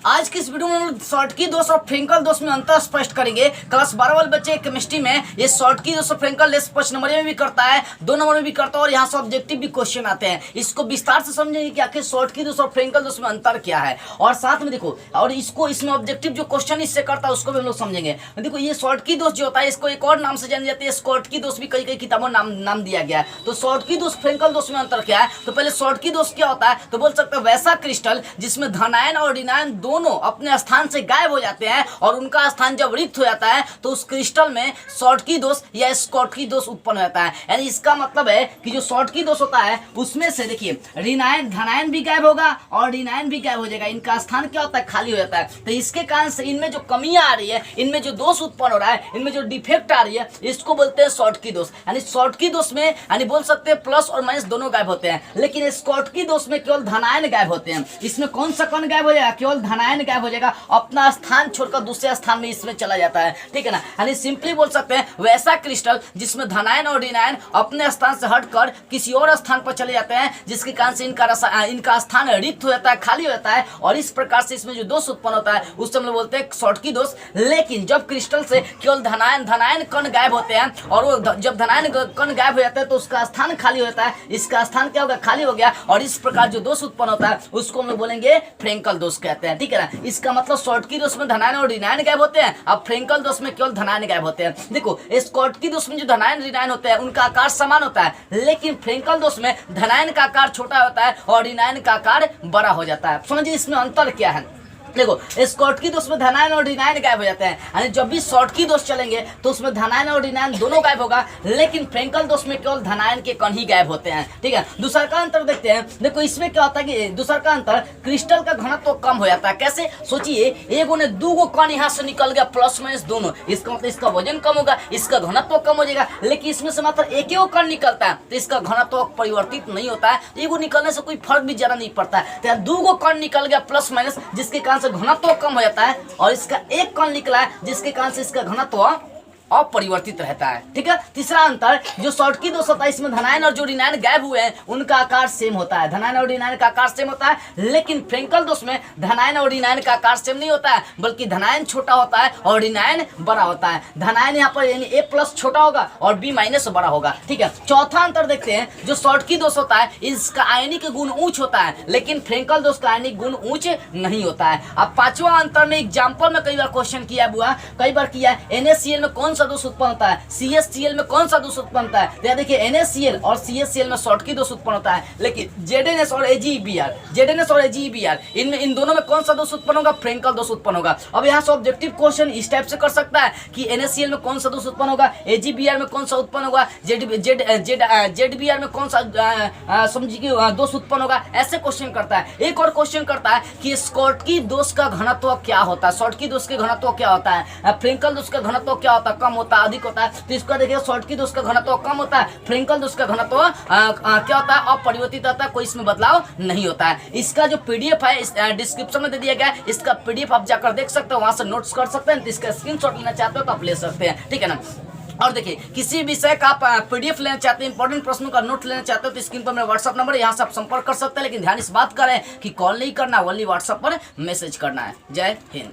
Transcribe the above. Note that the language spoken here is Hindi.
आज की इस वीडियो में हम शॉर्टकी दोष और फ्रेंकल दोष में अंतर स्पष्ट करेंगे। क्लास 12 वाले बच्चे केमिस्ट्री में ये शॉर्टकी दोष और फ्रेंकल दोष 5 नंबर में भी करता है, 2 नंबर में भी करता है और यहाँ से ऑब्जेक्टिव भी क्वेश्चन आते हैं। इसको विस्तार से समझेंगे कि आखिर शॉर्टकी दोष और फ्रेंकल दोष में अंतर क्या है और साथ में देखो और इसको इसमें ऑब्जेक्टिव जो क्वेश्चन इससे करता है उसको भी हम लोग समझेंगे। देखो ये शॉर्टकी दोष जो होता है इसको एक और नाम से जानी जाती है, शॉर्टकी दोष भी कई किताबों में नाम दिया गया है। तो शॉर्टकी दोष फ्रेंकल दोष में अंतर क्या है? तो पहले शॉर्टकी दोष क्या होता है तो बोल सकते हैं वैसा क्रिस्टल जिसमें धनायन और ऋणायन दोनों अपने स्थान से गायब हो जाते हैं और उनका स्थान जब रिक्त हो जाता है तो उस क्रिस्टल में शॉर्टकी दोष या स्कॉटकी दोष उत्पन्न हो जाता है। यानी इसका मतलब है कि जो शॉर्टकी दोष होता है उसमें से देखिए ऋणायन धनायन भी गायब होगा और ऋणायन भी गायब हो जाएगा, इनका स्थान क्या होता है खाली हो जाता है। तो इसके कारण से इनमें जो कमियां आ रही है, इनमें जो दोष उत्पन्न हो रहा है, इनमें जो डिफेक्ट आ रही है इसको बोलते हैं शॉर्टकी दोष। यानी शॉर्टकी दोष में यानी बोल सकते हैं प्लस और माइनस दोनों गायब होते हैं, लेकिन स्कॉटकी दोष में केवल धनायन गायब होते हैं। इसमें कौन सा कण गायब हो जाएगा? केवल धनायन गायब हो जाएगा, अपना स्थान छोड़कर दूसरे स्थान में इसमें चला जाता है। ठीक है ना? यानी सिंपली बोल सकते हैं वैसा क्रिस्टल जिसमें धनायन और ऋणायन अपने स्थान से हटकर किसी और स्थान पर चले जाते हैं, जिसके कारण से इनका स्थान रिक्त हो जाता है, खाली हो जाता है और इस प्रकार से इसमें जो दोष उत्पन्न होता है उससे हम लोग बोलते हैं शॉर्टकी दोष। लेकिन जब क्रिस्टल से केवल धनायन कण गायब होते हैं और वो जब धनायन कण गायब हो जाता है तो उसका स्थान खाली होता है, इसका स्थान क्या होगा? खाली हो गया और इस प्रकार जो दोष उत्पन्न होता है उसको हम लोग बोलेंगे फ्रेंकल दोष कहते हैं। ठीक है ना? इसका मतलब शॉर्टकी दोष में धनायन और ऋणायन गायब होते हैं, अब फ्रेंकल दोष में केवल धनायन गायब होते हैं। देखो शॉर्टकी दोष में जो धनायन ऋणायन होते हैं उनका आकार समान होता है, लेकिन फ्रेंकल दोष में धनायन का आकार छोटा होता है और ऋणायन का आकार बड़ा हो जाता है। समझिए इसमें अंतर क्या है। देखो शॉर्टकी दोष में धनायन और ऋणायन गायब हो जाते हैं, यानी जब भी शॉर्टकी दोष चलेंगे तो उसमें धनायन और ऋणायन दोनों गायब होगा, लेकिन फ्रेंकल दोष में केवल धनायन के कण ही गायब होते हैं। ठीक है? दूसरा का अंतर देखते हैं। देखो इसमें क्या होता है कि दूसरा का अंतर क्रिस्टल का घनत्व तो कम हो जाता है। कैसे? सोचिए एगो ने दूगो कण यहाँ से निकल गया प्लस माइनस दोनों, इसका मतलब इसका वजन कम होगा, इसका घनत्व कम हो जाएगा, लेकिन इसमें से मात्र एक ही कण निकलता है तो इसका घनत्व परिवर्तित नहीं होता है। एगो निकलने से कोई फर्क भी ज्यादा नहीं पड़ता है। तो दूगो कण निकल गया प्लस माइनस जिसके कारण से घनत्व तो कम हो जाता है और इसका एक कण निकला है जिसके कारण से इसका घनत्व अपरिवर्तित रहता है। ठीक है? तीसरा अंतर जो शॉर्टकी दोष होता है इसमें धनायन और जो ऋणायन गायब हुए हैं उनका आकार सेम होता है, धनायन और ऋणायन का आकार सेम होता है, लेकिन फ्रेंकल दोष में धनायन और ऋणायन का आकार सेम नहीं होता है, बल्कि धनायन छोटा होता है और ऋणायन बड़ा होता है। धनायन यहाँ पर यानी ए प्लस छोटा होगा और बी माइनस बड़ा होगा। ठीक है? चौथा अंतर देखते हैं। जो शॉर्टकी दोष होता है इसका आयनिक गुण उच्च होता है, लेकिन फ्रेंकल दोष का आयनिक गुण उच्च नहीं होता है। अब पांचवा अंतर में एग्जाम्पल में कई बार क्वेश्चन किया बुआ, कई बार किया है। NaCl में कौन सा दोष उत्पन्न होता है? CHCl में कौन सा दोष उत्पन्न होता है? तो देखिए NaCl और CHCl में शॉर्टकी दोष उत्पन्न होता है, लेकिन ZnS और AgBr इनमें इन दोनों में कौन सा दोष उत्पन्न होगा? फ्रेंकल दोष उत्पन्न होगा। अब यहाँ से ऑब्जेक्टिव क्वेश्चन इस टाइप से कर सकता है कि NaCl में कौन सा दोष उत्पन्न होगा, AgBr में कौन सा उत्पन्न होगा, ZBr में कौन सा समझिए दोष उत्पन्न होगा, ऐसे क्वेश्चन करता है। एक और क्वेश्चन करता है कि शॉर्टकी दोष का घनत्व क्या होता है, शॉर्टकी दोष के घनत्व क्या होता है, फ्रेंकल दोष का घनत्व क्या होता है, कम होता है अधिक होता है। तो इसका देखिए शॉर्टकी दोष का घनत्व कम होता है, फ्रेंकल दोष का घनत्व क्या होता है? अपरिवर्तित होता है, कोई इसमें बदलाव नहीं होता है। इसका जो PDF है इस डिस्क्रिप्शन में दे दिया गया है, इसका PDF आप जाकर देख सकते हो, वहां से नोट्स कर सकते हैं। इसका स्क्रीनशॉट लेना चाहते हो तो आप ले सकते हैं। ठीक है ना? और देखिए किसी विषय का आप PDF लेना चाहते हैं, इंपॉर्टेंट प्रश्नों का नोट लेना चाहते हो तो स्क्रीन पर मेरा व्हाट्सअप नंबर है, यहाँ से आप संपर्क कर सकते हैं, लेकिन ध्यान इस बात का है कि कॉल नहीं करना, ओनली व्हाट्सअप पर मैसेज करना है। जय हिंद।